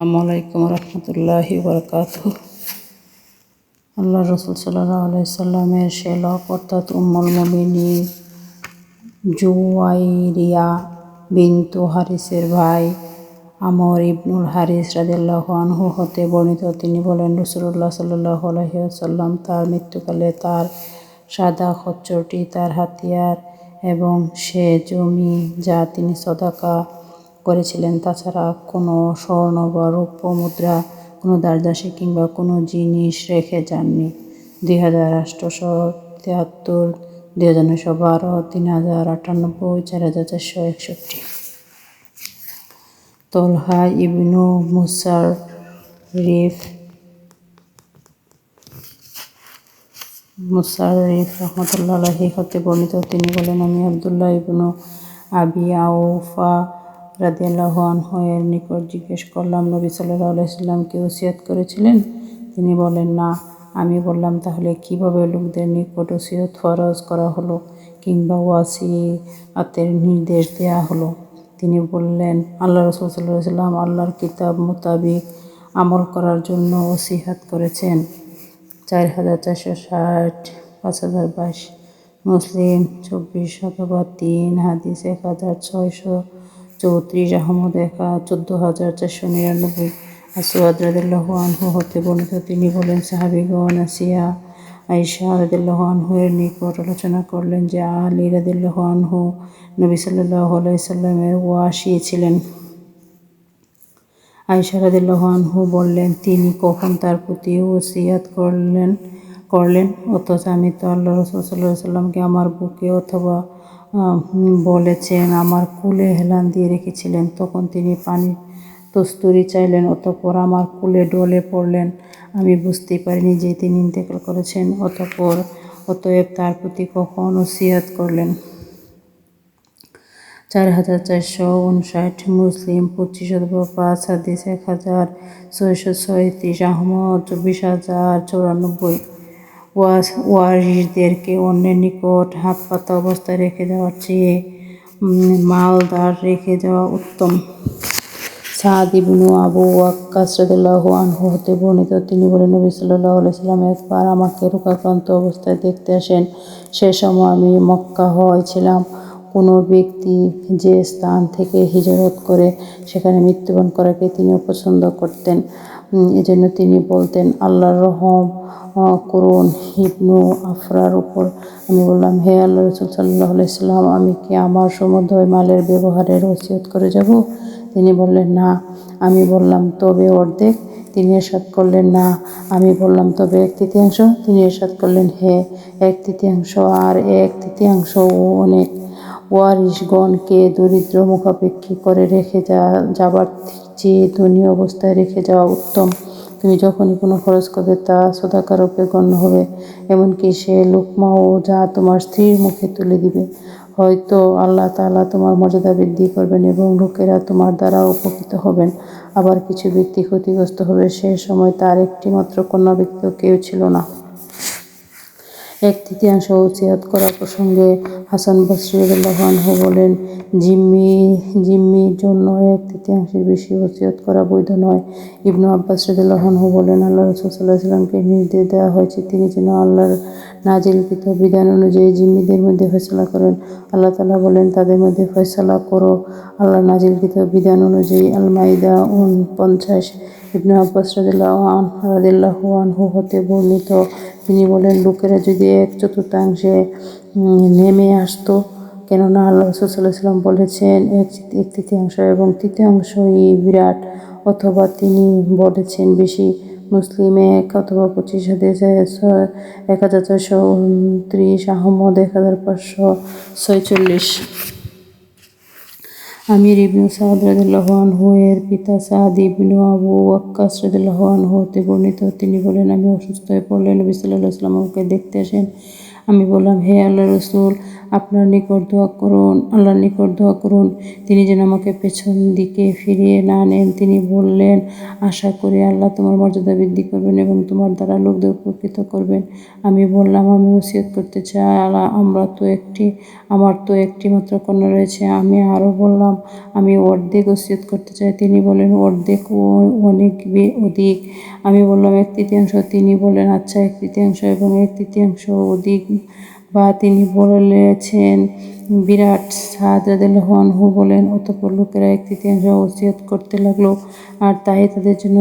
আসসালামু আলাইকুম রহমতুল্লাহি বারাকাতুহু। আল্লাহ রসুল সাল্লাল্লাহু আলাইহি সাল্লামের শেলক অর্থাৎ উম্মুল মুমিনিন জুওয়াইরিয়া বিনতু হারিসের ভাই আমর ইবনুল হারিস রাদিয়াল্লাহু আনহু হতে বর্ণিত। তিনি বলেন, রাসূলুল্লাহ সাল্লাল্লাহু আলাইহি ওয়াসাল্লাম তার মৃত্যুকালে তার সাদা খচ্চরটি তার হাতিয়ার এবং সে জমি যা তিনি সদাকা করেছিলেন, তাছাড়া কোনো স্বর্ণ বা রৌপ্য মুদ্রা, কোনো দাসদাসী কিংবা কোনো জিনিস রেখে যাননি। 2873, 2912, 3098, 4461। তলহা ইবনু মুসাররিফ রহমতুল্লাহ আলাইহি হতে বর্ণিত। তিনি বলেন, আমি আব্দুল্লাহ ইবনু আবি আওফা রাদিয়াল্লাহু আনহু এর নিকট জিজ্ঞেস করলাম, নবী সাল্লাল্লাহু আলাইহি ওয়াসাল্লাম কি ওসিয়ত করেছিলেন? তিনি বলেন, না। আমি বললাম, তাহলে কিভাবে লোকদের নিকট ওসিয়ত ফরজ করা হলো কিংবা ওয়াসিয়াতের নির্দেশ দেয়া হলো? তিনি বললেন, আল্লাহ রাসূল সাল্লাল্লাহু আলাইহি ওয়াসাল্লাম আল্লাহর কিতাব মোতাবিক আমল করার জন্য ওসিয়ত করেছেন। 4460, 5022। মুসলিম 24/3, হাদিস 1634। আহমদ 14499। আসওয়াদ রাদিয়াল্লাহু আনহু হতে বর্ণিত। তিনি বলেন, সাহাবীগণ আসিয়া আয়েশা রাদিয়াল্লাহু আনহু এর নিকট আলোচনা করলেন যে আলী রাদিয়াল্লাহু আনহু নবী সাল্লাল্লাহু আলাইহি সাল্লামের ওয়াসি ছিলেন। আয়েশা রাদিয়াল্লাহু আনহু বললেন, তিনি কখন তার প্রতি ওসিয়ত করলেন অথচ আমি তো আল্লাহ রাসূল সাল্লাল্লাহু আলাইহি সাল্লামকে আমার বুকে অথবা বলেছেন আমার কোলে হেলান দিয়ে রেখেছিলেন। তখন তিনি পানির তস্তুরি চাইলেন, অতঃপর আমার কোলে ঢলে পড়লেন। আমি বুঝতেই পারিনি যে তিনি ইন্তেকাল করেছেন। অতএব তার প্রতি কখন ওসিয়ত করলেন। 4459। মুসলিম 25/5, হাদিস 1636। আহমদ 24094। ওয়ারিসদেরকে অন্যের নিকট হাত পাতা অবস্থায় রেখে যাওয়ার চেয়ে মালদার রেখে যাওয়া উত্তম। সাদ ইবনু আবু ওয়াক্কাস রাদিয়াল্লাহু আনহু হতে বর্ণিত। তিনি বলেন, নবী সাল্লাল্লাহু আলাইহি সাল্লাম একবার আমাকে রোগাক্রান্ত অবস্থায় দেখতে আসেন। সে সময় আমি মক্কাহ ছিলাম। কোনো ব্যক্তি যে স্থান থেকে হিজরত করে সেখানে মৃত্যুবরণ করাকে তিনি অপছন্দ করতেন। এজন্য তিনি বলতেন, আল্লাহর রহম করুন ইবনু আফরার উপর। আমি বললাম, হে আল্লাহর রাসূল সাল্লাল্লাহু আলাইহি সাল্লাম, আমি কি আমার সমুদয় মালের ব্যবহারের ওসিয়ত করে যাব? তিনি বললেন, না। আমি বললাম, তবে অর্ধেক? তিনি ইরশাদ করলেন, না। আমি বললাম, তবে 1/3? তিনি ইরশাদ করলেন, হ্যাঁ, 1/3 আর 1/3 অনেক। ওয়ারিশগণকে দরিদ্র মুখাপেক্ষী করে রেখে যাবার চেয়ে ধনী অবস্থায় রেখে যাওয়া উত্তম। তুমি যখনই কোনো খরচ করবে তা সদাকা রূপে গণ্য হবে, এমনকি সে লুকমাও যা তোমার স্ত্রীর মুখে তুলে দিবে। হয়তো আল্লাহ তাআলা তোমার মর্যাদা বৃদ্ধি করবেন এবং লোকেরা তোমার দ্বারা উপকৃত হবেন। আবার কিছু ব্যক্তি ক্ষতিগ্রস্ত হবে। সে সময় তার একটি মাত্র কন্যা ব্যতীত কেউ ছিল না। 1/3 ওসিয়ত করা প্রসঙ্গে হাসান বসরি রাদিয়াল্লাহু আনহু বলেন, জিম্মির জন্য 1/3 বেশি ওসিয়ত করা বৈধ নয়। ইবনু আব্বাস রাদিয়াল্লাহু আনহু বলেন, আল্লাহ রাসূল সাল্লাল্লাহু আলাইহি ওয়াসাল্লামকে নির্দেশ দেওয়া হয়েছে তিনি যেন আল্লাহর নাজিলকৃত বিধান অনুযায়ী জিম্মিদের মধ্যে ফয়সালা করেন। আল্লাহ তাআলা বলেন, তাদের মধ্যে ফয়সালা করো আল্লাহর নাজিলকৃত বিধান অনুযায়ী। আল মাইদা 49। ইবনু আব্বাস রাদিয়াল্লাহু আনহু হতে বর্ণিত। তিনি বলেন, লোকেরা যদি 1/4 নেমে আসতো, কেননা আল্লাহ রাসূল সাল্লাল্লাহু আলাইহি ওয়াসাল্লাম বলেছেন 1/3 এবং 1/3ই বিরাট, অথবা তিনি বলেছেন বেশি। মুসলিম 1 অথবা 25, হাদিস 1429। আহমদ 1546। আমির ইবনু সাদ রাদিয়াল্লাহু আনহু এর পিতা সাদ ইবনু আবু ওয়াক্কাস রাদিয়াল্লাহু আনহু হতে বর্ণিত। তিনি বলেন, আমি অসুস্থ হয়ে পড়লে নবী সাল্লাল্লাহু আলাইহি ওয়াসাল্লাম আমাকে দেখতে আসেন। আমি বললাম, হে আল্লাহ রসুল, আপনার নিকট দোয়া করুন, আল্লাহর নিকট দোয়া করুন তিনি যেন আমাকে পেছন দিকে ফিরিয়ে না নেন। তিনি বললেন, আশা করি আল্লাহ তোমার মর্যাদা বৃদ্ধি করবেন এবং তোমার দ্বারা লোকদের উপকৃত করবেন। আমি বললাম, আমি ওসিয়ত করতে চাই, আমার তো একটি মাত্র কন্যা রয়েছে। আমি আরও বললাম, আমি অর্ধেক ওসিয়ত করতে চাই। তিনি বলেন, অর্ধেক অনেক অধিক। আমি বললাম, 1/3। তিনি বলেন, আচ্ছা 1/3 এবং 1/3 অধিক বা তিনি বলেছেন বিরাট। সাদ রাদিয়াল্লাহু আনহু বলেন, অতঃপর লোকেরা 1/3 ওসিয়ত করতে লাগলো আর তাই তাদের জন্য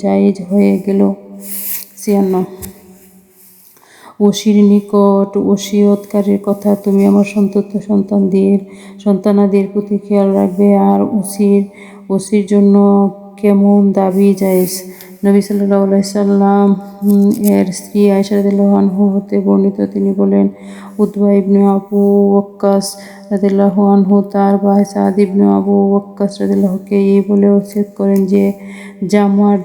জায়েজ হয়ে গেল। 96 ওসির নিকট ওসিয়তকারীর কথা, তুমি আমার সন্তানাদির প্রতি খেয়াল রাখবে। আর ওসির জন্য কেমন দাবি জায়েজ? নবী সাল্লাল্লাহু আলাইহি সাল্লাম এর স্ত্রী আয়েশা রাদিয়াল্লাহু আনহা হতে বর্ণিত, তিনি বলেন, উতবা ইবনে আবু ওয়াক্কাস রাদিয়াল্লাহু আনহু তার ভাই সাদ ইবনে আবু ওয়াক্কাস রাদিয়াল্লাহুকে এই বলে ওসিয়ত করেন যে, জামার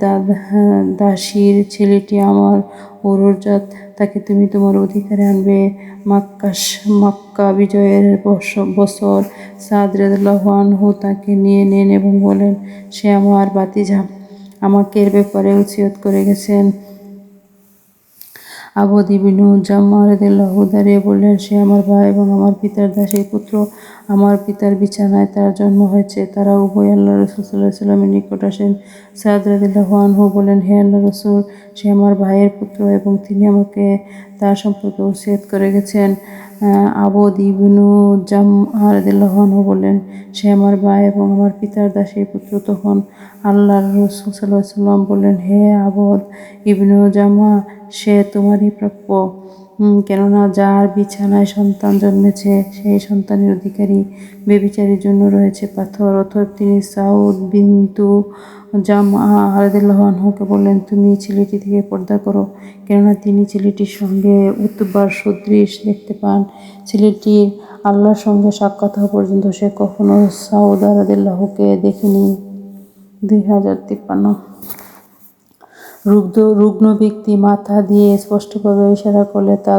দাসীর ছেলেটি আমার ঔরজাত, তাকে তুমি তোমার অধিকারে আনবে। মক্কা বিজয়ের বছর সাদ রাদিয়াল্লাহু আনহু তাকে নিয়ে নেন এবং বলেন, সে আমার ভাতিজা, আমাকে এর ব্যাপারে ওসিয়ত করে গেছেন। আবদ ইবনু জামা রাদিয়াল্লাহু দাঁড়িয়ে বললেন, সে আমার ভাই এবং আমার পিতার দাসী পুত্র। আমার পিতার বিছানায় তার জন্ম হয়েছে। তারা উভয় আল্লাহ রাসূল সাল্লাল্লাহু আলাইহি ওয়াসাল্লামের নিকট আসেন। সাদ রাদিয়াল্লাহু আনহু বলেন, হে আল্লাহ রাসূল, সে আমার ভাইয়ের পুত্র এবং তিনি আমাকে তার সম্পর্কে ওসিয়ত করে গেছেন। আবদ ইবনু জামআ রাদিয়াল্লাহু আনহু বললেন, সে আমার ভাই এবং আমার পিতার দাসীর পুত্র। তখন আল্লাহর রাসূল সাল্লাল্লাহু আলাইহি ওয়াসাল্লাম বললেন, হে আবদ ইবনু জামআ, সে তোমারই প্রাপ্য, কেননা যার বিছানায় সন্তান জন্মেছে সেই সন্তানের অধিকারী। ব্যভিচারীর জন্য রয়েছে পাথর। অতএব তিনি সাউদ বিনতু জামআ রাদিয়াল্লাহু আনহুকে বললেন, তুমি ছেলেটি থেকে পর্দা করো, কেননা তিনি ছেলেটির সঙ্গে উতবার সদৃশ দেখতে পান। ছেলেটির আল্লাহর সঙ্গে সাক্ষাৎ হওয়া পর্যন্ত সে কখনো সাউদ রাদিয়াল্লাহুকে দেখেনি। 2053 রুগ্ন ব্যক্তি মাথা দিয়ে স্পষ্টভাবে ইশারা করলে তা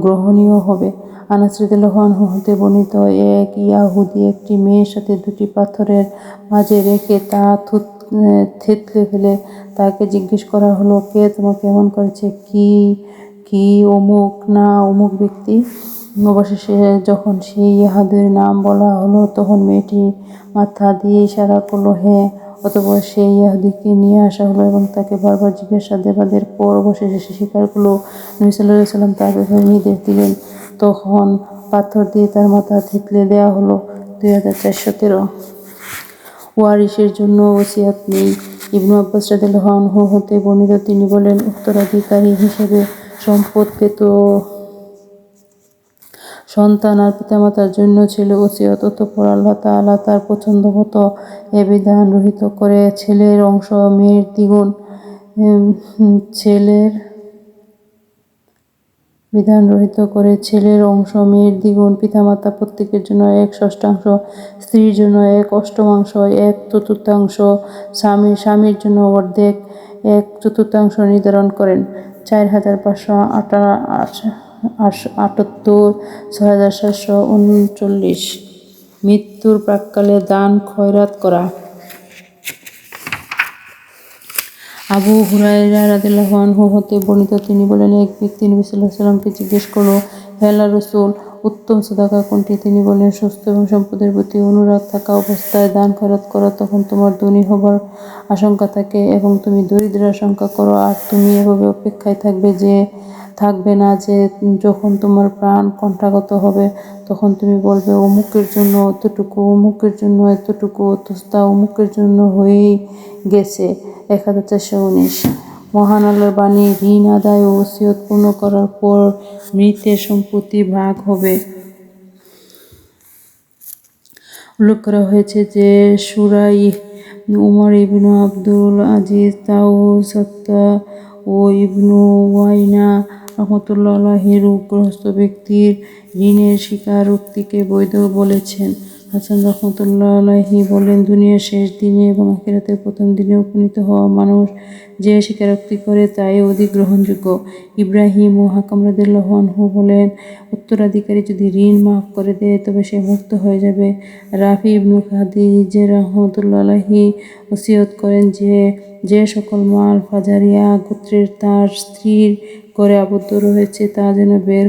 গ্রহণীয় হবে। আনাস রাদিয়াল্লাহু আনহু হতে বর্ণিত, এক ইয়াহুদী একটি মেয়ের সাথে দুটি পাথরের মাঝে রেখে তা থেতলে ফেলে তাকে জিজ্ঞেস করা হলো, কে তোমাকে এমন করেছে? কি অমুক না অমুক ব্যক্তি? অবশেষে যখন সেই ইয়াহুদীর নাম বলা হলো তখন মেয়েটি মাথা দিয়ে ইশারা করল, হ্যাঁ। অতঃপর সেই ইয়াহুদীকে নিয়ে আসা হলো এবং তাকে বারবার জিজ্ঞাসাবাদের পর অবশেষে সে স্বীকার করল। নবী সাল্লাল্লাহু আলাইহি ওয়াসাল্লাম তার ব্যাপারে নির্দেশ দিলেন। তখন পাথর দিয়ে তার মাথা থেতলে দেওয়া হলো। 2413 ওয়ারিসের জন্য ওসিয়ত নেই। ইবনু আব্বাস রাদিয়াল্লাহু আনহু হতে বর্ণিত, তিনি বলেন, উত্তরাধিকারী হিসেবে সম্পদ পেত সন্তান আর পিতামাতার জন্য ছিল ওসিয়ত। অতঃপর আল্লাহ তাআলা তার পছন্দ মতো এ বিধান রহিত করে ছেলের অংশ মেয়ের দ্বিগুণ, পিতামাতা প্রত্যেকের জন্য 1/6, স্ত্রীর জন্য 1/8, 1/4, স্বামীর জন্য অর্ধেক 1/4 নির্ধারণ করেন। 4578 6739। মৃত্যুর প্রাক্কালে দান খয়রাত করা। আবু হুরায়রা রাদিয়াল্লাহু আনহু হতে বর্ণিত, তিনি বলেন, এক ব্যক্তি নবী সাল্লাল্লাহু আলাইহি ওয়াসাল্লামকে জিজ্ঞেস করল, হে আল্লাহর রাসূল, উত্তম সাদাকা কোনটি? তিনি বললেন, সুস্থ এবং সম্পদের প্রতি অনুরাগ থাকা অবস্থায় দান খয়রাত করা। তখন তোমার ধনী হবার আশঙ্কা থাকে এবং তুমি দরিদ্রের আশঙ্কা করো, আর তুমি এভাবে অপেক্ষায় থাকবে না যে যখন তোমার প্রাণ কণ্ঠাগত হবে তখন তুমি বলবে, অমুকের জন্য এতটুকু, অমুকের জন্য এতটুকু, অথচ তা অমুকের জন্য হয়েই গেছে। 1419 মহান আল্লাহর বাণী, ঋণ আদায় ও ওসিয়ত পূর্ণ করার পর মৃতের সম্পত্তি ভাগ হবে। উল্লেখ করা হয়েছে যে শুরাইহ, উমর ইবনু আব্দুল আজিজ, তাউস ও ইবনু ওয়াইনা রাহমাতুল্লাহি আলাইহি রোগগ্রস্ত ব্যক্তির ঋণের স্বীকারোক্তিকে বৈধ বলেছেন। হাসান রহমতুল্লাহ আলাইহি বলেন, দুনিয়ার শেষ দিনে এবং আখিরাতের প্রথম দিনে উপনীত হওয়া মানুষ যে স্বীকারোক্তি করে তাই অধিক গ্রহণযোগ্য। ইব্রাহিম ও হাকাম রাদিয়াল্লাহু আনহু বলেন, উত্তরাধিকারী যদি ঋণ মাফ করে দেয় তবে সে মুক্ত হয়ে যাবে। রাফি ইবনু খাদিজ রহমতুল্লাহ আলাইহি ওসিয়ত করেন যে যে সকল মাল ফাজারিয়া গোত্রের তার স্ত্রীর ঘরে আবদ্ধ রয়েছে তা যেন বের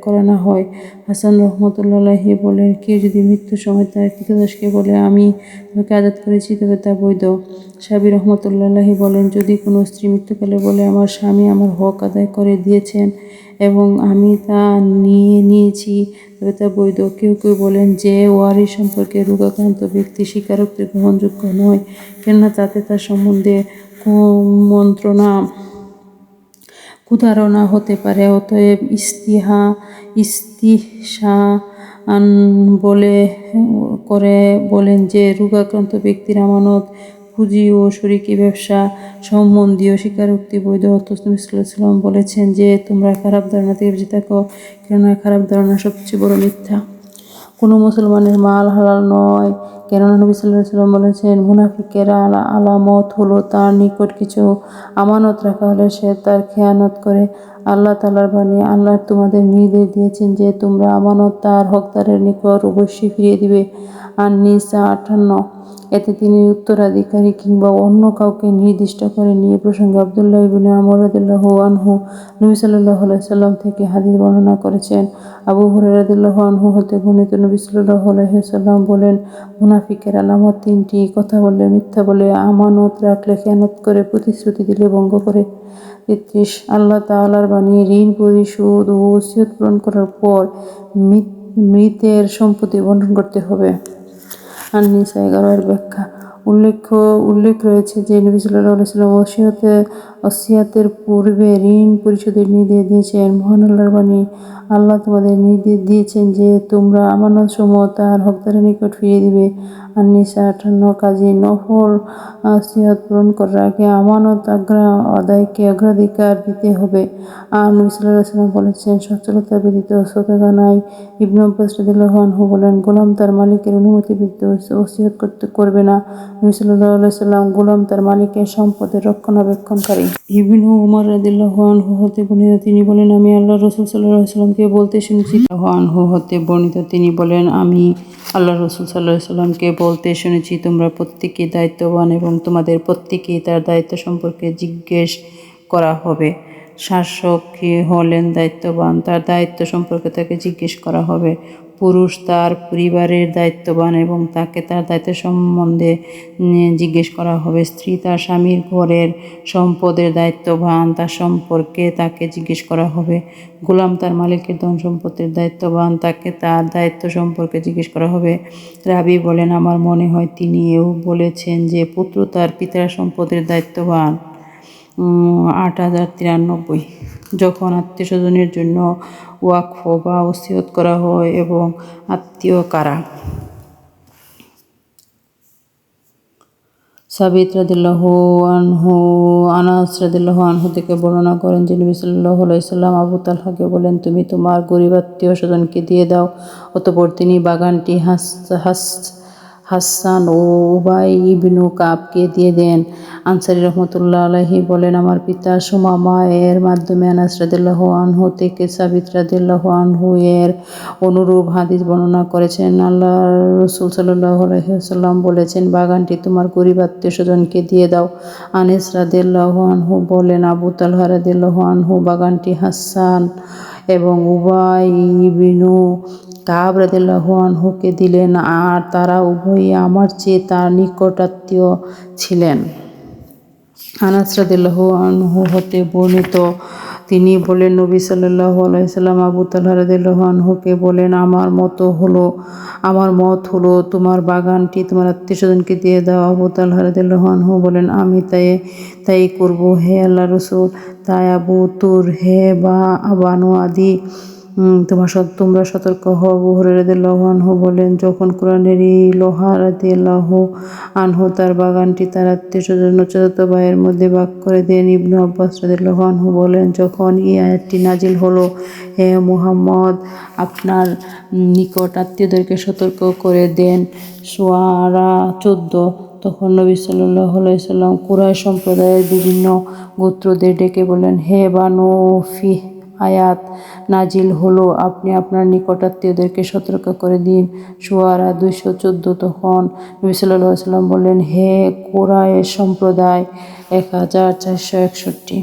করা না হয়। হাসান রহমতুল্লাহ আলাইহি বলেন, কেউ যদি মৃত্যুর সময় তার কৃতদাসকে বলে আমি তোমাকে আজাদ করেছি তবে তা বৈধ। সাবি রহমতুল্লাহ আলাইহি বলেন, যদি কোনো স্ত্রী মৃত্যুকালে বলে আমার স্বামী আমার হক আদায় করে দিয়েছেন এবং আমি তা নিয়েছি তবে তা বৈধ। কেউ কেউ বলেন যে ওয়ারিশ সম্পর্কে রোগাক্রান্ত ব্যক্তি স্বীকারোক্তি গ্রহণযোগ্য নয়, কেননা তাতে তার সম্বন্ধে কুধারণা হতে পারে। অতএব ইস্তিহসান বলেন যে রোগাক্রান্ত ব্যক্তির আমানত পুঁজি ও শরিকি ব্যবসা সম্বন্ধীয় স্বীকারোক্তি বৈধ। অথচ নবী সাল্লাল্লাহু আলাইহি ওয়াসাল্লাম বলেছেন যে তোমরা খারাপ ধারণা থেকে বেঁচে থাকো, কেননা খারাপ ধারণা সবচেয়ে বড় মিথ্যা। কোনো মুসলমানের মাল হালাল নয়, কেননা নবী সাল্লাল্লাহু আলাইহি ওয়াসাল্লাম বলেছেন, মুনাফিকের আলামত হলো তার নিকট কিছু আমানত রাখা হলে সে তার খেয়ানত করে। আল্লাহ তাআলার বাণী, আল্লাহ তোমাদের নির্দেশ দিয়েছেন যে তোমরা আমানত তার হকদারের নিকট অবশ্যই ফিরিয়ে দিবে। আন-নিসা 58। এতে তিনি উত্তরাধিকারী কিংবা অন্য কাউকে নির্দিষ্ট করেননি। এ প্রসঙ্গে আব্দুল্লাহ ইবনে আমর রাদিয়াল্লাহু আনহু নবী সাল্লাল্লাহু আলাইহি ওয়াসাল্লাম থেকে হাদীস বর্ণনা করেছেন। আবু হুরায়রা রাদিয়াল্লাহু আনহু হতে বর্ণিত, নবী সাল্লাল্লাহু আলাইহি ওয়াসাল্লাম বলেন, মুনাফিকের আলামত তিনটি: কথা বললে মিথ্যা বলে, আমানত রাখলে খেয়ানত করে, প্রতিশ্রুতি দিলে ভঙ্গ করে। 33 আল্লাহ তাআলার বাণী, ঋণ পরিশোধ ও ওসিয়ত পূরণ করার পর মৃতের সম্পত্তি বণ্টন করতে হবে। আন-নিসা 11 এর ব্যাখ্যা। উল্লেখ রয়েছে যে নবী সাল্লাল্লাহু আলাইহি ওয়াসাল্লাম ওসিয়াতের পূর্বে ঋণ পরিশোধের নির্দেশ দিয়েছেন। মহান আল্লাহর বাণী, আল্লাহ তোমাদের নির্দেশ দিয়েছেন যে তোমরা আমানতসমূহ তার হকদারের নিকট ফিরিয়ে দিবে। আন-নিসা 58 কাজেই নফল ওসিয়ত পূরণ করার আগে আমানত আদায়কে অগ্রাধিকার দিতে হবে। আর নবী সাল্লাল্লাহু আলাইহি ওয়াসাল্লাম বলেছেন, সচ্ছলতা ব্যতীত সদকা নাই। ইবনে আব্বাস রাদিয়াল্লাহু আনহু বলেন, গোলাম তার মালিকের অনুমতি ব্যতীত ওসিয়ত করবে না। নবী সাল্লাল্লাহু আলাইহি ওয়াসাল্লাম গোলাম তার মালিকের সম্পদের রক্ষণাবেক্ষণকারী। ইবনে উমর রাদিয়াল্লাহু আনহু হতে বর্ণিত, তিনি বলেন, আমি আল্লাহর রাসূল সাল্লাল্লাহু আলাইহি ওয়াসাল্লামকে বলতে শুনেছি। আনহু হতে বর্ণিত, তিনি বলেন, আমি আল্লাহর রাসূল সাল্লাল্লাহু আলাইহি ওয়াসাল্লামকে বলতে শুনেছি, তোমরা প্রত্যেকেই দায়িত্ববান এবং তোমাদের প্রত্যেকেই তার দায়িত্ব সম্পর্কে জিজ্ঞেস করা হবে। শাসক হলেন দায়িত্ববান, তার দায়িত্ব সম্পর্কে তাকে জিজ্ঞেস করা হবে। পুরুষ তার পরিবারের দায়িত্ববান এবং তাকে তার দায়িত্ব সম্বন্ধে জিজ্ঞেস করা হবে। স্ত্রী তার স্বামীর ঘরের সম্পদের দায়িত্ববান, তার সম্পর্কে তাকে জিজ্ঞেস করা হবে। গোলাম তার মালিকের ধন সম্পত্তির দায়িত্ববান, তাকে তার দায়িত্ব সম্পর্কে জিজ্ঞেস করা হবে। রাবি বলেন, আমার মনে হয় তিনি এও বলেছেন যে পুত্র তার পিতার সম্পদের দায়িত্ববান। 8093 যখন আত্মীয়স্বজনের জন্য ওয়াকফ বা ওসিয়ত করা হয় এবং আত্মীয় কারা। সাবিত রাদিয়াল্লাহু আনহু আনাস রাদিয়াল্লাহু আনহু থেকে বর্ণনা করেন যে নবী সাল্লাল্লাহু আলাইহি ওয়াসাল্লাম আবু তালহাকে বলেন, তুমি তোমার গরীব আত্মীয় স্বজনকে দিয়ে দাও। অতঃপর তিনি বাগানটি হাসান ও উবাই ইবনু কাবকে দিয়ে দেন। আনসারী রহমতুল্লাহ আলাইহি বলেন, আমার পিতা সুমামা এর মাধ্যমে আনাস রাদিয়াল্লাহু আনহু থেকে সাবিত রাদিয়াল্লাহু আনহু এর অনুরূপ হাদিস বর্ণনা করেছেন। আল্লাহর রাসূল সাল্লাল্লাহু আলাইহি ওয়াসাল্লাম বলেছেন, বাগানটি তোমার গরীব আত্মীয় স্বজনকে দিয়ে দাও। আনাস রাদিয়াল্লাহু আনহু বলেন, আবু তালহা রাদিয়াল্লাহু আনহু বাগানটি হাসান এবং উবাই ইবনু কাব রাদিয়াল্লাহু আনহুকে দিলেন, আর তারা উভয়ই আমার চেয়ে তার নিকটাত্মীয় ছিলেন। আনাস রাদিয়াল্লাহু আনহু হতে বর্ণিত, তিনি বলেন, নবী সাল্লাল্লাহু আলাইহি ওয়াসাল্লাম আবু তালহা রাদিয়াল্লাহু আনহুকে বলেন, আমার মত হলো তোমার বাগানটি তোমার আত্মীয়স্বজনকে দিয়ে দাও। আবু তালহা রাদিয়াল্লাহু আনহু বলেন, আমি তাই করব হে আল্লাহর রাসূল। তাই আবু তুর হে বা বানু আদি তোমরা সতর্ক হও। আবু হুরায়রা রাদিয়াল্লাহু আনহু বলেন, যখন কোরআনেরই লোহা রাদিয়াল্লাহু আনহু তার বাগানটি তার আত্মীয়স্বজন ও চাচাতো ভাইয়ের মধ্যে ভাগ করে দেন। ইবনু আব্বাস রাদিয়াল্লাহু আনহু বলেন, যখন এই আয়াতটি নাজিল হলো, হে মুহাম্মদ, আপনার নিকট আত্মীয়দেরকে সতর্ক করে দেন। শুআরা 14। তখন নবী সাল্লাল্লাহু আলাইহি ওয়াসাল্লাম কুরাইশ সম্প্রদায়ের বিভিন্ন গোত্রদের ডেকে বললেন, হে বানু ফিহ, আয়াত নাজিল হলো, আপনি আপনার নিকটাত্মীয়দেরকে সতর্ক করে দিন। শুআরা 214। তখন নবী সাল্লাল্লাহু আলাইহি ওয়াসাল্লাম বললেন, হে কুরাইশ সম্প্রদায়। 1461।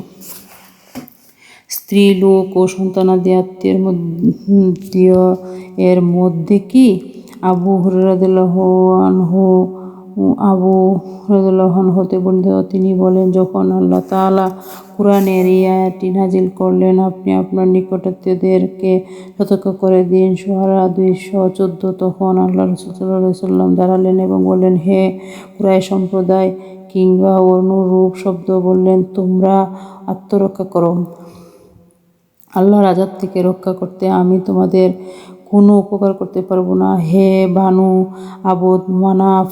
স্ত্রীলোক ও সন্তানাদি আত্মীয় এর মধ্যে কি? আবু হুরায়রা রাদিয়াল্লাহু আনহু হতে বর্ণিত, তিনি বলেন, যখন আল্লাহ তাআলা কুরআনের এই আয়াতটি নাজিল করলেন, আপনি আপনার নিকটাত্মীয়দেরকে সতর্ক করে দিন। শুআরা 214। তখন আল্লাহ রাসূল সাল্লাল্লাহু আলাইহি ওয়াসাল্লাম দাঁড়ালেন এবং বললেন, হে কুরাইশ সম্প্রদায়, কিংবা অনুরূপ শব্দ বললেন, তোমরা আত্মরক্ষা করো। আল্লাহর আযাব থেকে রক্ষা করতে আমি তোমাদের কোনো উপকার করতে পারবো না। হে বানু আবদ মানাফ,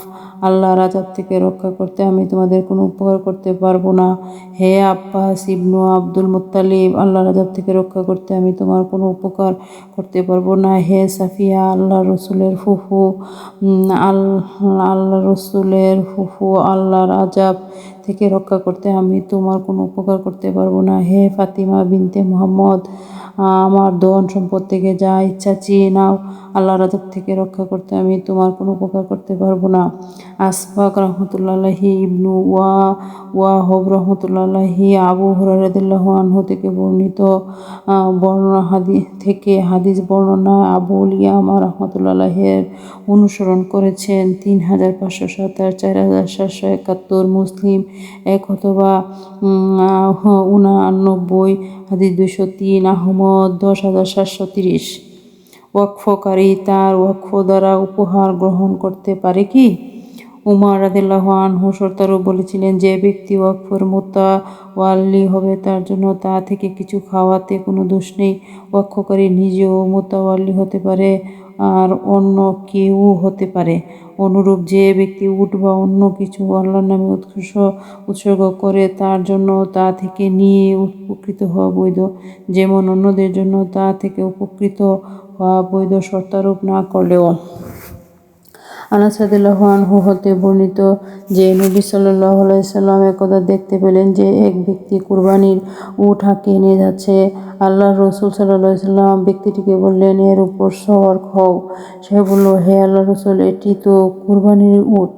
আল্লাহর আযাব থেকে রক্ষা করতে আমি তোমাদের কোনো উপকার করতে পারবো না। হে আব্বাস ইবনু আব্দুল মুত্তালিব, আল্লাহর আযাব থেকে রক্ষা করতে আমি তোমার কোনো উপকার করতে পারবো না। হে সাফিয়া, আল্লাহর রাসূলের ফুফু, আল্লাহর আযাব থেকে রক্ষা করতে আমি তোমার কোনো উপকার করতে পারবো না। হে ফাতিমা বিনতে মুহাম্মদ, আমার ধন সম্পদ থেকে যা ইচ্ছা চেয়ে নাও, আল্লাহর আযাব থেকে রক্ষা করতে আমি তোমার কোনো উপকার করতে পারবো না। আসবাক রহমতুল্লাহি, ইবনু ওয়াহব রহমতুল্লাহি, আবু হুরায়রা রাদিয়াল্লাহু আনহু থেকে বর্ণিত হাদিস বর্ণনা আবুল ইয়ামা রাহমাতুল্লাহির অনুসরণ করেছেন। 3527, 4771, মুসলিম 1 অথবা 89, হাদিস 203, আহমদ 10730। ওয়াকফকারী তার ওয়াকফ দ্বারা উপহার গ্রহণ করতে পারে কি? উমর রাদিয়াল্লাহু আনহু শর্তারূপ বলেছিলেন, যে ব্যক্তি ওয়াকফের মুতাওয়াল্লি হবে তার জন্য তা থেকে কিছু খাওয়াতে কোনো দোষ নেই। ওয়াকফকারী নিজেও মুতাওয়াল্লি হতে পারে আর অন্য কেউ হতে পারে। অনুরূপ যে ব্যক্তি উট বা অন্য কিছু আল্লাহর নামে উৎসর্গ করে তার জন্য তা থেকে নিয়ে উপকৃত হওয়া বৈধ, যেমন অন্যদের জন্য তা থেকে উপকৃত হওয়া বৈধ শর্তারোপ না করলেও। আনাস রাদিয়াল্লাহু আনহু হতে বর্ণিত যে নবী সাল্লাল্লাহু আলাইহি ওয়াসাল্লাম একদা দেখতে পেলেন যে এক ব্যক্তি কুরবানির উট হাঁকিয়ে নিয়ে যাচ্ছে। আল্লাহর রাসূল সাল্লাল্লাহু আলাইহি ওয়াসাল্লাম ব্যক্তিটিকে বললেন, এর উপর সওয়ার হও। সে বলল, হে আল্লাহর রাসূল, এটি তো কুরবানির উট।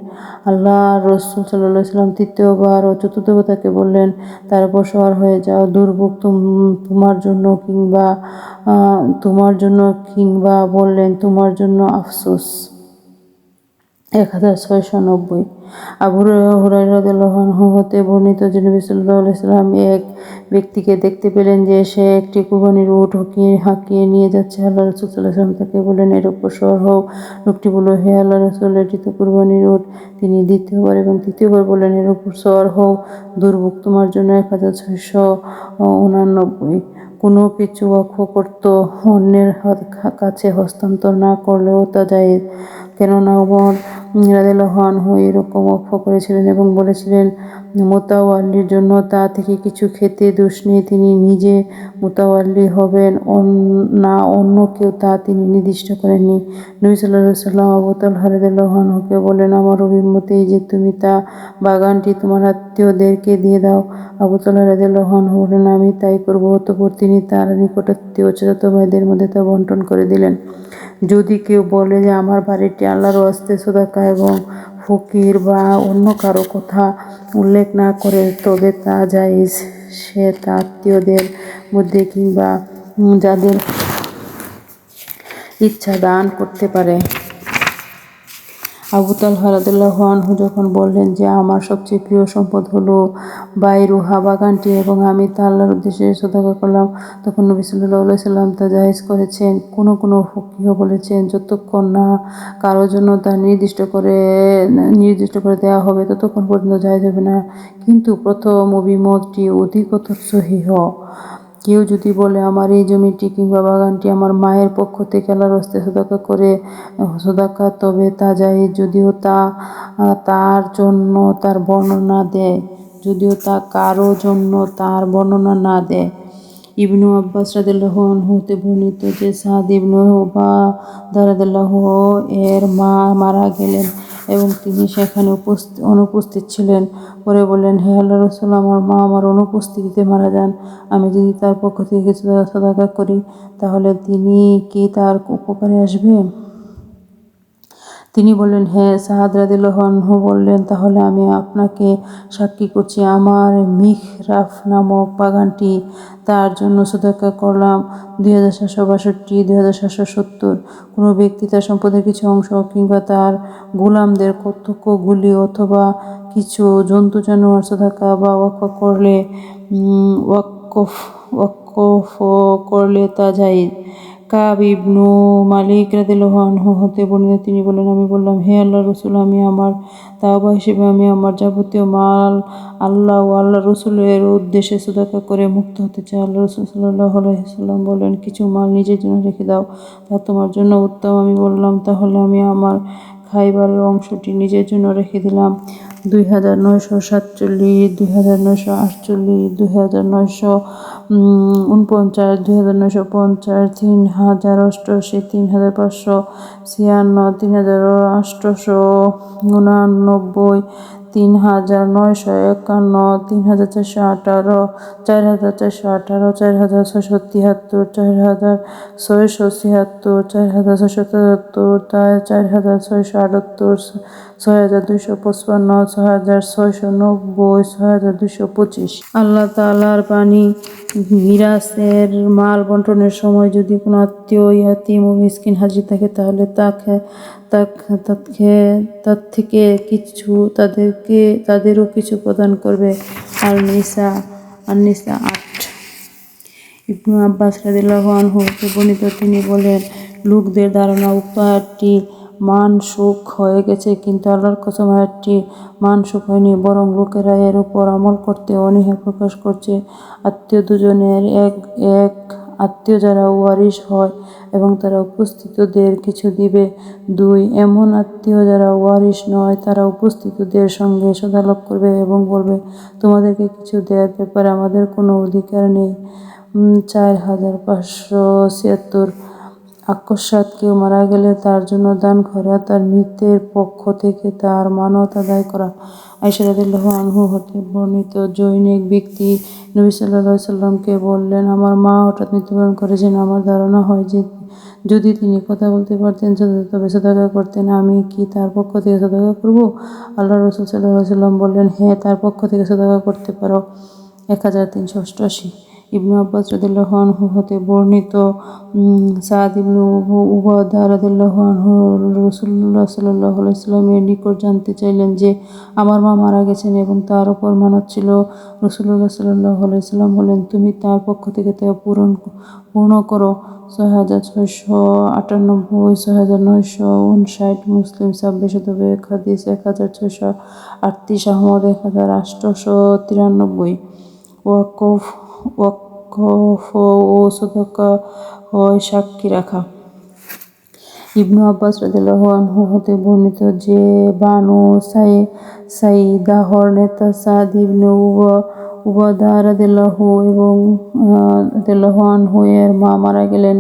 আল্লাহর রাসূল সাল্লাল্লাহু আলাইহি ওয়াসাল্লাম তৃতীয়বার ও চতুর্থবার তাকে বললেন, তার উপর সওয়ার হয়ে যাও। দুর্ভোগ তোমার জন্য কিংবা বললেন, তোমার জন্য আফসোস। 1690। আবু হুরায়রা রাদিয়াল্লাহু আনহু হতে বর্ণিত যে নবী সাল্লাল্লাহু আলাইহি ওয়াসাল্লাম এক ব্যক্তিকে দেখতে পেলেন যে সে একটি কুরবানির উট হাঁকিয়ে নিয়ে যাচ্ছে। আল্লাহর রাসূল সাল্লাল্লাহু আলাইহি ওয়াসাল্লাম তাকে বললেন, এর উপর সওয়ার হও। লোকটি বলল, হে আল্লাহর রাসূল, এটি তো কুরবানির উট। তিনি দ্বিতীয়বার এবং তৃতীয়বার বললেন, এর উপর সওয়ার হও। দুর্ভোগ তোমার জন্য। 1689। কোনো কিছু ওয়াকফ করত অন্যের কাছে হস্তান্তর না করলেও তা জায়েজ, কেননা উমর রাদিয়াল্লাহু আনহু এরকম ওয়াকফ করেছিলেন এবং বলেছিলেন, মুতাওয়াল্লির জন্য তা থেকে কিছু খেতে দোষ নেই। তিনি নিজে মুতাওয়াল্লি হবেন না অন্য কেউ, তা তিনি নির্দিষ্ট করেননি। নবী সাল্লাল্লাহু আলাইহি ওয়াসাল্লাম আবু তালহা রাদিয়াল্লাহু আনহুকে বললেন, আমার অভিমত এই যে তুমি বাগানটি তোমার আত্মীয়দেরকে দিয়ে দাও। আবু তালহা রাদিয়াল্লাহু আনহু বললেন, আমি তাই করব। অতঃপর তিনি তার নিকটাত্মীয় চাচাতো ভাইদের মধ্যে তা বণ্টন করে দিলেন। যদি কেউ বলে যে আমার বাড়িটি আল্লাহর ওয়াস্তে সদকা এবং ফকির বা অন্য কারো কথা উল্লেখ না করে, তবে তা জায়েজ। সে তা আত্মীয়দের মধ্যে কিংবা যাদের ইচ্ছা দান করতে পারে। আবু তালহা রাদিয়াল্লাহু আনহু যখন বললেন যে আমার সবচেয়ে প্রিয় সম্পদ হলো বাইরুহা বাগানটি এবং আমি তা আল্লাহর উদ্দেশ্যে সদকা করলাম, তখন নবী সাল্লাল্লাহু আলাইহি ওয়াসাল্লাম তা জায়েজ করেছেন। কোনো ফকিহ বলেছেন, যতক্ষণ না কারো জন্য তা নির্দিষ্ট করে দেওয়া হবে ততক্ষণ পর্যন্ত জায়েজ হবে না, কিন্তু প্রথম অভিমতটি অধিকতর সহিহ। কেউ যদি বলে আমার এই জমিটি কিংবা বাগানটি আমার মায়ের পক্ষ থেকে আল্লাহর হস্তে সদাকা, তবে তা যায়, যদিও তা তার জন্য তার বর্ণনা দেয়, যদিও তা কারো জন্য তার বর্ণনা না দেয়। ইবনু আব্বাস রাদিয়াল্লাহু আনহু হতে বর্ণিত যে সাদ ইবনু উবাদা রাদিয়াল্লাহু এর মা মারা গেলেন এবং তিনি সেখানে অনুপস্থিত ছিলেন। পরে বললেন, হে আল্লাহর রাসূল, আমার মা আমার অনুপস্থিতিতে মারা যান। আমি যদি তার পক্ষ থেকে কিছু সাদাকা করি তাহলে তিনি কি তার উপকারে আসবে? তিনি বললেন, হ্যাঁ। সাদ রাদিয়াল্লাহু আনহু বললেন, তাহলে আমি আপনাকে সাক্ষী করছি, আমার মিহরাফ নামক বাগানটি তার জন্য সদকা করলাম। 2762, 2770। কোনো ব্যক্তি তার সম্পদের কিছু অংশ কিংবা তার গোলামদের কতকগুলি অথবা কিছু জন্তু জানোয়ার সদকা বা ওয়াকফ করলে তা জায়েজ। কাব ইবনু মালিক রাদিয়াল্লাহু আনহু হতে বর্ণিত, তিনি বলেন, আমি বললাম, হে আল্লাহর রাসূল, আমি আমার তাওবা হিসেবে আমি আমার যাবতীয় মাল আল্লাহ ও আল্লাহর রাসূলের উদ্দেশ্যে সদকা করে মুক্ত হতে চাই। আল্লাহর রাসূল সাল্লাল্লাহু আলাইহি ওয়াসাল্লাম বললেন, কিছু মাল নিজের জন্য রেখে দাও, তা তোমার জন্য উত্তম। আমি বললাম, তাহলে আমি আমার খাইবারের অংশটি নিজের জন্য রেখে দিলাম। 2947, 2948, 2949, 2950, 3088, 3556, 3889, 3951, 3418, 4418, 4673, 4676, 4677, 4678, 6255, 6690, 6225। আল্লাহ তাআলার বাণী, মিরাসের মাল বন্টনের সময় যদি কোনো আত্মীয়, ইয়াতীম ও মিসকিন হাজির থাকে তাহলে তার থেকে কিছু তাদেরও কিছু প্রদান করবে। আন-নিসা 8। ইবনু আব্বাস রাদিয়াল্লাহু আনহু হতে বর্ণিত, তিনি বলেন, লোকদের ধারণা উক্ত আয়াতটি মানসুখ হয়ে গেছে, কিন্তু আল্লাহর কসম, আয়াতটি মানসুখ হয়নি, বরং লোকেরা এর উপর আমল করতে অনীহা প্রকাশ করছে। আত্মীয় দুজনের, এক আত্মীয় যারা ওয়ারিশ হয় এবং তারা উপস্থিতদের কিছু দিবে। 2, এমন আত্মীয় যারা ওয়ারিশ নয়, তারা উপস্থিতদের সঙ্গে সদালাপ করবে এবং বলবে, তোমাদেরকে কিছু দেওয়ার ব্যাপারে আমাদের কোনো অধিকার নেই। 4576। আকস্মাৎ কেউ মারা গেলে তার জন্য দান করা, তার মৃতের পক্ষ থেকে তার মানত আদায় করা। আয়েশা রাদিয়াল্লাহু আনহা হতে বর্ণিত, জনৈক ব্যক্তি নবী সাল্লাল্লাহু আলাইহি সাল্লামকে বললেন, আমার মা হঠাৎ মৃত্যুবরণ করেছেন, আমার ধারণা হয় যে যদি তিনি কথা বলতে পারতেন তবে সদকা করতেন, আমি কি তার পক্ষ থেকে সদকা করব? আল্লাহর রাসূল সাল্লাল্লাহু আলাইহি সাল্লাম বললেন, হ্যাঁ, তার পক্ষ থেকে সদকা করতে পারো। 1388। ইবনু আব্বাস রাদিয়াল্লাহু আনহু হতে বর্ণিত, সাদ ইবনু উবাদা রাদিয়াল্লাহু আনহু রাসূলুল্লাহ সাল্লাল্লাহু আলাইহি ওয়াসাল্লামের নিকট জানতে চাইলেন যে আমার মা মারা গেছেন এবং তার উপর মানত ছিল। রাসূলুল্লাহ সাল্লাল্লাহু আলাইহি ওয়াসাল্লাম বললেন, তুমি তার পক্ষ থেকে তা পূর্ণ করো। 6698, 6959, মুসলিম 2601 হাদিস 1638, আহমদ 1893। ওয়াকফ ও সদকা হয় সাক্ষী রাখা। ইবনু আব্বাস রাদিয়াল্লাহু আনহু হতে বর্ণিত যে বানু সাইদাহর নেতা সাদ ইবনু উবাদা রাদিয়াল্লাহু আনহু এর মা মারা গেলেন,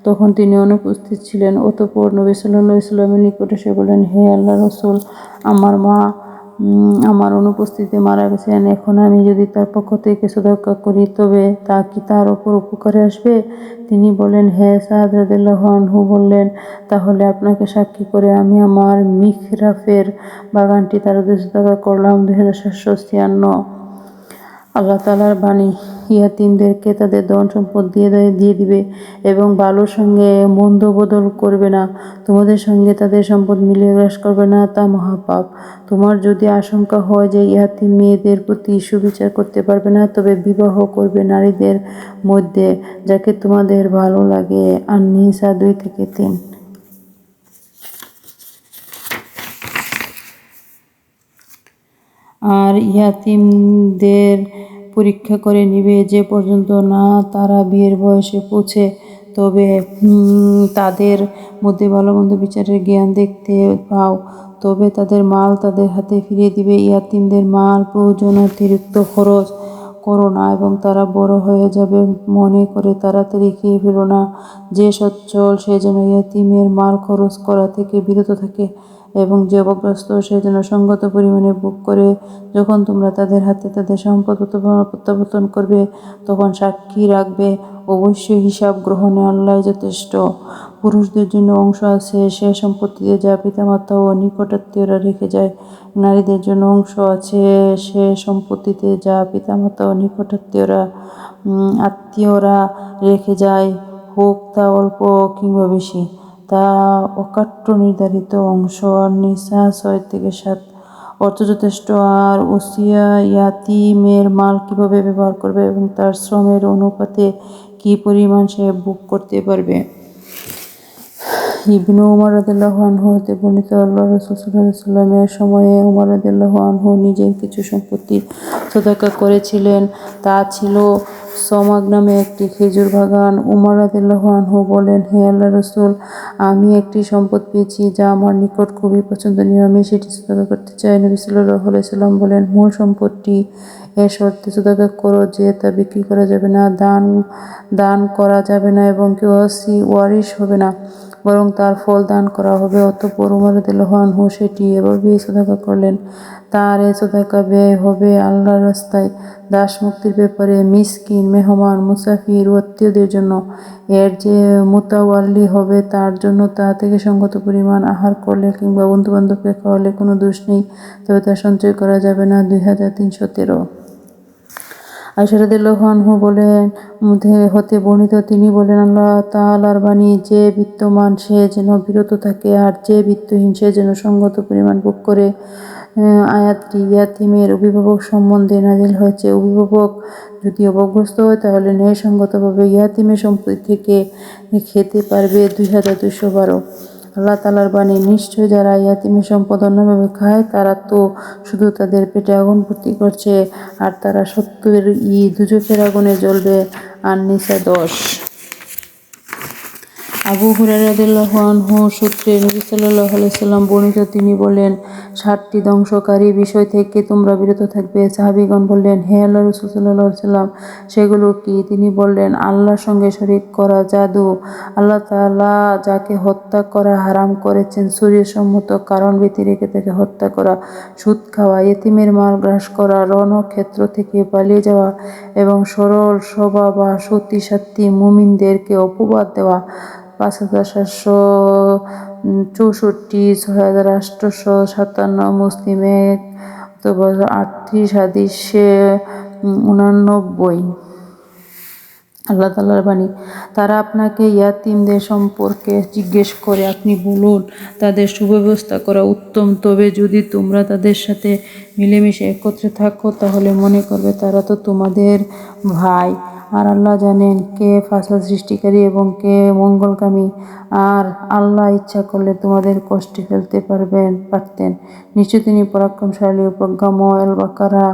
তখন তিনি অনুপস্থিত ছিলেন। অতঃপর নবী সাল্লাল্লাহু আলাইহি ওয়াসাল্লামের নিকট এসে বললেন, হে আল্লাহর রাসূল, আমার মা আমার অনুপস্থিতিতে মারা গেছেন। এখন আমি যদি তার পক্ষ থেকে সদকা করি তবে তা কি তার উপর উপকারে আসবে? তিনি বললেন, হ্যাঁ। সাদ রাদিয়াল্লাহু আনহু বললেন, তাহলে আপনাকে সাক্ষী করে আমি আমার মিহরাফের বাগানটি তার উদ্দেশ্যে সদকা করলাম। 2756। আল্লাহ তাআলার বাণী, ইয়াতীমদেরকে তাদের ধন সম্পদ দিয়ে দিবে এবং ভালোর সঙ্গে মন্দ বদল করবে না, তোমাদের সঙ্গে তাদের সম্পদ মিলিয়ে গ্রাস করবে না, তা মহাপাপ। তোমার যদি আশঙ্কা হয় যে ইয়াতীম মেয়েদের প্রতি সুবিচার করতে পারবে না, তবে বিবাহ করবে নারীদের মধ্যে যাকে তোমাদের ভালো লাগে। আন-নিসা 2-3। আর ইয়াতীমদের পরীক্ষা করে নিবে। যে পর্যন্ত না তারা বিয়ের বয়সে পৌঁছে, তবে তাদের মধ্যে ভালো মন্দ বিচারের জ্ঞান দেখতে পাও, তবে তাদের মাল তাদের হাতে ফিরিয়ে দিবে। ইয়াতিমদের মাল প্রয়োজনাতিরিক্ত খরচ করো না, এবং তারা বড় হয়ে যাবে মনে করে তাড়াতাড়ি খেয়ে ফেলো না। যে সচ্ছল সে যেন ইয়াতিমের মাল খরচ করা থেকে বিরত থাকে, এবং যে অভাবগ্রস্ত সে যেন সঙ্গত পরিমাণে ভোগ করে। যখন তোমরা তাদের হাতে তাদের সম্পদ প্রত্যাবর্তন করবে, তখন সাক্ষী রাখবে, অবশ্যই হিসাব গ্রহণে আল্লাহ যথেষ্ট। পুরুষদের জন্য অংশ আছে সে সম্পত্তিতে যা পিতামাতা ও নিকটাত্মীয়রা রেখে যায়। নারীদের জন্য অংশ আছে সে সম্পত্তিতে যা পিতামাতা ও আত্মীয়রা রেখে যায়, হোক তা অল্প কিংবা বেশি। তা অকাট্য নির্ধারিত অংশ। আর নিসা 6-7 অর্থ যথেষ্ট। আর ওসিয়া ইয়াতিমের মাল কিভাবে ব্যবহার করবে এবং তার শ্রমের অনুপাতে কি পরিমাণ সে ভোগ করতে পারবে। ইবনু উমর রাদিয়াল্লাহু আনহু হতে বর্ণিত, আল্লাহ রাসূল সাল্লাল্লাহু আলাইহি ওয়াসাল্লামের সময়ে উমর রাদিয়াল্লাহু আনহু নিজের কিছু সম্পত্তি সদকা করেছিলেন। তা ছিল সমাগ নামে একটি খেজুর বাগান। উমর রাদিয়াল্লাহু আনহু বলেন, হে আল্লাহর রাসূল, আমি একটি সম্পদ পেয়েছি যা আমার নিকট খুবই পছন্দনীয়, আমি সেটি সদকা করতে চাই। নবী সাল্লাল্লাহু আলাইহি ওয়াসাল্লাম বলেন, মূল সম্পদটি এ শর্তে সদকা করো যে তা বিক্রি করা যাবে না, দান করা যাবে না, এবং কেউ ওয়ারিশ হবে না, বরং তার ফল দান করা হবে। অতঃপর উমর রাদিয়াল্লাহু আনহু সেটি এভাবেই সদকা করলেন। তার এ সদকা ব্যয় হবে আল্লাহর রাস্তায়, দাস মুক্তির ব্যাপারে, মিসকিন, মেহমান, মুসাফির ও আত্মীয়দের জন্য। এর যে মুতাওয়াল্লি হবে তার জন্য তা থেকে সঙ্গত পরিমাণ আহার করলে কিংবা বন্ধুবান্ধবকে খাওয়ালে কোনো দোষ নেই, তবে তা সঞ্চয় করা যাবে না। 2313। আয়েশা রাদিয়াল্লাহু আনহা বলেন, হতে বর্ণিত, তিনি বলেন, আল্লাহ তাআলার বাণী, যে বিত্তমান সে যেন বিরত থাকে, আর যে বিত্তহীন সে যেন সঙ্গত পরিমাণ ভোগ করে। আয়াতটি ইয়াতিমের অভিভাবক সম্বন্ধে নাজিল হয়েছে। অভিভাবক যদি অভাবগ্রস্ত হয় তাহলে ন্যায়সঙ্গতভাবে ইয়াতিমের সম্পত্তি থেকে খেতে পারবে। 2212। আল্লাহ তাআলার বাণী, নিশ্চয় যারা ইয়াতিমের সম্পদ অন্যভাবে খায় তারা তো শুধু তাদের পেটে আগুন ভর্তি করছে, আর তারা সত্যই দুজকের আগুনে জ্বলবে। আন-নিসা 10। আবু হুরায়রা রাদিয়াল্লাহু আনহু সূত্রে নবী সাল্লাল্লাহু আলাইহি ওয়াসাল্লাম বর্ণিত, তিনি বলেন, 7টি ধ্বংসকারী বিষয় থেকে তোমরা বিরত থাকবে। সাহাবীগণ বললেন, হে আল্লাহর রাসূল সাল্লাল্লাহু আলাইহি ওয়াসাল্লাম, সেগুলো কি? তিনি বললেন, আল্লাহর সঙ্গে শরীক করা, জাদু, আল্লাহ তাআলা যাকে হত্যা করা হারাম করেছেন শরীয়তসম্মত কারণ ব্যতিরেকে তাকে হত্যা করা, সুদ খাওয়া, ইতিমের মাল গ্রাস করা, রণক্ষেত্র থেকে পালিয়ে যাওয়া, এবং সরল স্বভাব বা সতী সাত্তী মুমিনদেরকে অপবাদ দেওয়া। 5764, 6857, মুসলিম 1, 38 হাদিসে 89। আল্লাহ তাআলার বাণী, তারা আপনাকে ইয়াতীমদের সম্পর্কে জিজ্ঞেস করে, আপনি বলুন, তাদের সুব্যবস্থা করা উত্তম। তবে যদি তোমরা তাদের সাথে মিলেমিশে একত্রে থাকো তাহলে মনে করবে তারা তো তোমাদের ভাই। আর আল্লাহ জানেন কে ফাসাদ সৃষ্টিকারী এবং কে মঙ্গলকামী। আর আল্লাহ ইচ্ছা করলে তোমাদের কষ্টে ফেলতে পারতেন। নিশ্চয় তিনি পরাক্রমশালী ও প্রজ্ঞাময়। আল-বাকারা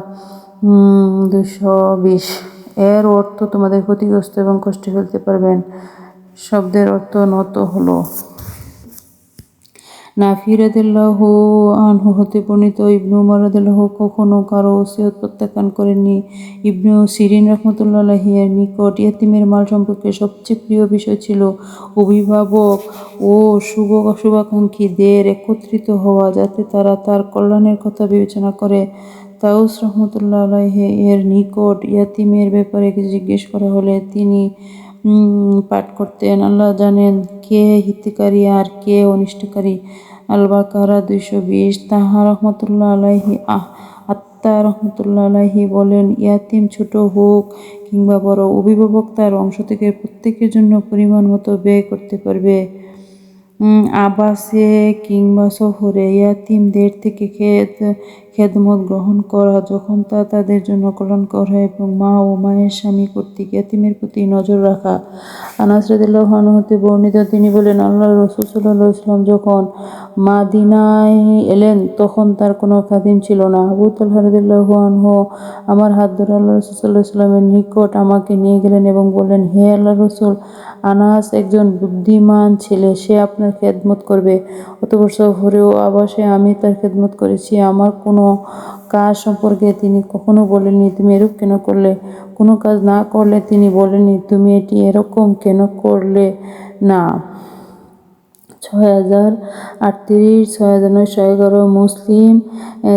220। এর অর্থ তোমাদের ক্ষতিগ্রস্ত এবং কষ্টে ফেলতে পারবেন। শব্দের অর্থ নত হলো। নাফি রাদিয়াল্লাহু আনহু হতে বর্ণিত, ইবনু উমর রাদিয়াল্লাহু কখনো কারো ওসিয়ত প্রত্যাখ্যান করেননি। ইবনু সিরিন রাহমাতুল্লাহি আলাইহি এর নিকট ইয়াতীমের মাল সম্পর্কে সবচেয়ে প্রিয় বিষয় ছিল অভিভাবক ও শুভাকাঙ্ক্ষীদের একত্রিত হওয়া, যাতে তারা তার কল্যাণের কথা বিবেচনা করে। তাউস রাহমাতুল্লাহি আলাইহি এর নিকট ইয়াতীমের ব্যাপারে কিছু জিজ্ঞেস করা হলে তিনি পাঠ করতেন, আল্লাহ জানেন কে হিতকারী আর কে অনিষ্টকারী। আল-বাকারা 220। আত্মা রহমতুল্লাহ আলাইহি বলেন, ইয়াতীম ছোট হোক কিংবা বড়, অভিভাবক তার অংশ থেকে প্রত্যেকের জন্য পরিমাণ মতো ব্যয় করতে পারবে। আবাসে কিংবা শহরে ইয়াতীমদের থেকে খেদমত গ্রহণ করা যখন তা তাদের জন্য কল্যাণকর হয়, এবং মা ও মায়ের স্বামী কর্তৃক এতিমের প্রতি নজর রাখা। আনাস রাদিয়াল্লাহু আনহু হতে বর্ণিত, তিনি বলেন, আল্লাহর রাসূল সাল্লাল্লাহু আলাইহি ওয়াসাল্লাম যখন মাদিনায় এলেন তখন তার কোনো খাদিম ছিল না। আবু তালহা রাদিয়াল্লাহু আনহু আমার হাত ধরে আল্লাহর রাসূল সাল্লাল্লাহু আলাইহি ওয়াসাল্লামের নিকট আমাকে নিয়ে গেলেন এবং বললেন, হে আল্লাহর রাসূল, আনাস একজন বুদ্ধিমান ছেলে, সে আপনার খেদমত করবে। অতঃপর সফরে ও আবাসে আমি তার খেদমত করেছি। আমার কোনো কাজ সম্পর্কে তিনি কখনো বলেননি, তুমি এরূপ কেন করলে? কোনো কাজ না করলে তিনি বলেননি, তুমি এটি এরকম কেন করলে না। 6038, 6911, মুসলিম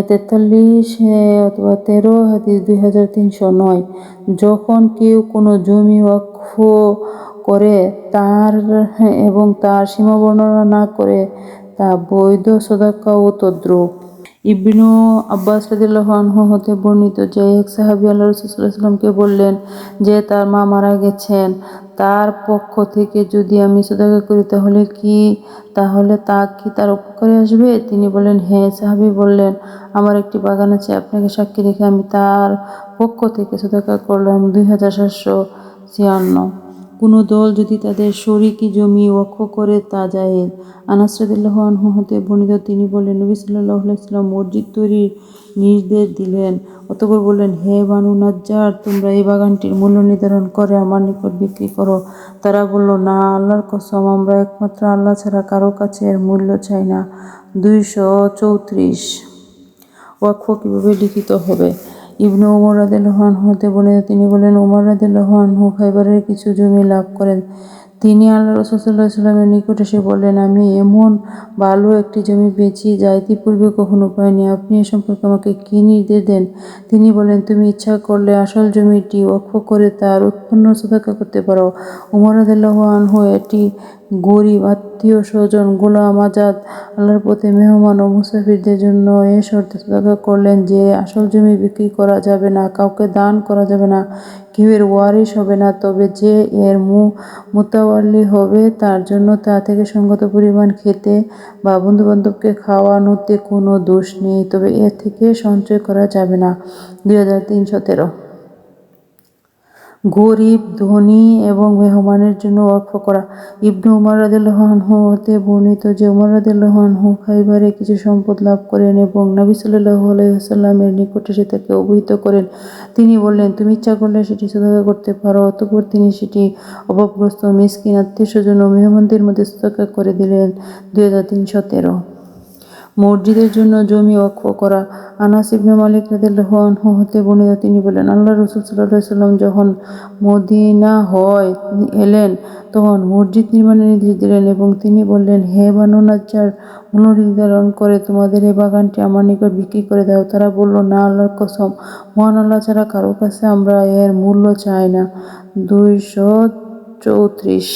43 অথবা 13, হাদিস 2309। যখন কেউ কোনো জমি ওয়াকফ করে তার এবং তার সীমা বর্ণনা না করে, তা বৈধ সদাকা ও তদ্রূপ। ইবনু আব্বাস রাদিয়াল্লাহু আনহু হতে বর্ণিত যে এক সাহাবী আল্লাহর রাসূল সাল্লাল্লাহু আলাইহি ওয়াসাল্লামকে বললেন যে তার মা মারা গেছেন, তার পক্ষ থেকে যদি আমি সদকা করি তাহলে তা কি তার উপকারে আসবে? তিনি বললেন, হ্যাঁ। সাহাবী বললেন, আমার একটি বাগান আছে, আপনাকে সাক্ষী রেখে আমি তার পক্ষ থেকে সদকা করলাম। 2756। কোনো দল যদি তাদের শরিকি জমি ওয়াকফ করে তা জায়েজ। আনাস রাদিয়াল্লাহু আনহু হতে বর্ণিত, তিনি বললেন, নবী সাল্লাল্লাহু আলাইহি ওয়াসাল্লাম মসজিদ তৈরির নির্দেশ দিলেন। অতঃপর বললেন, হে বানু নাজ্জার, তোমরা এই বাগানটির মূল্য নির্ধারণ করে আমার নিকট বিক্রি করো। তারা বলল, না, আল্লাহর কসম, আমরা একমাত্র আল্লাহ ছাড়া কারো কাছে এর মূল্য চাই না। 234। ওয়াকফ কিভাবে লিখিত হবে? ইবনু উমর রাদিয়াল্লাহু আনহু হতে বর্ণিত, তিনি বলেন, উমর রাদিয়াল্লাহু আনহু খায়বারের কিছু জমি লাভ করেন। তিনি আল্লাহর রাসূল সাল্লাল্লাহু আলাইহি ওয়াসাল্লামের নিকট এসে বললেন, আমি এমন ভালো একটি জমি পেয়েছি যা ইতিপূর্বে কখনো পাইনি। আপনি এ সম্পর্কে আমাকে কি নির্দেশ দেন? তিনি বললেন, তুমি ইচ্ছা করলে আসল জমিটি ওয়াকফ করে তার উৎপন্ন সদকা করতে পারো। উমর রাদিয়াল্লাহু আনহু এটি গরীব, আত্মীয় স্বজন, গোলাম, আজাদ, আল্লাহর পথে মেহমান ও মুসাফিরদের জন্য এ শর্তে সদকা করলেন যে আসল জমি বিক্রি করা যাবে না, কাউকে দান করা যাবে না, কেউ এর ওয়ারিশ হবে না, তবে যে এর মুতাওয়াল্লি হবে তার জন্য তা থেকে সঙ্গত পরিমাণ খেতে বা বন্ধুবান্ধবকে খাওয়ানোতে কোনো দোষ নেই, তবে এর থেকে সঞ্চয় করা যাবে না। 2313। গরিব, ধনী এবং মেহমানের জন্য ওয়াকফ করা। ইবনু উমর রাদিয়াল্লাহু আনহু হতে বর্ণিত যে উমর রাদিয়াল্লাহু আনহু খায়বারে কিছু সম্পদ লাভ করেন এবং নবী সাল্লাল্লাহু আলাইহি ওয়াসাল্লামের নিকট এসে তাকে অবহিত করেন। তিনি বললেন, তুমি ইচ্ছা করলে সেটি সদকা করতে পারো। অতঃপর তিনি সেটি অভাবগ্রস্ত, মিসকিন, আত্মীয়স্বজন ও মেহমানদের মধ্যে সদকা করে দিলেন। 2313। মসজিদের জন্য জমি ওয়াকফ করা। আনাস ইবনে মালিক রাদিয়াল্লাহু আনহু হতে বর্ণিত, তিনি বলেন, আল্লাহর রাসূল সাল্লাল্লাহু আলাইহি ওয়াসাল্লাম যখন মদিনা এলেন তখন মসজিদ নির্মাণের নির্দেশ দিলেন এবং তিনি বললেন, হে বানু নাজ্জার, মূল্য নির্ধারণ করে তোমাদের এই বাগানটি আমার নিকট বিক্রি করে দাও। তারা বলল, না, আল্লাহর কসম, মহান আল্লাহ ছাড়া কারো কাছে আমরা এর মূল্য চাই না। 234।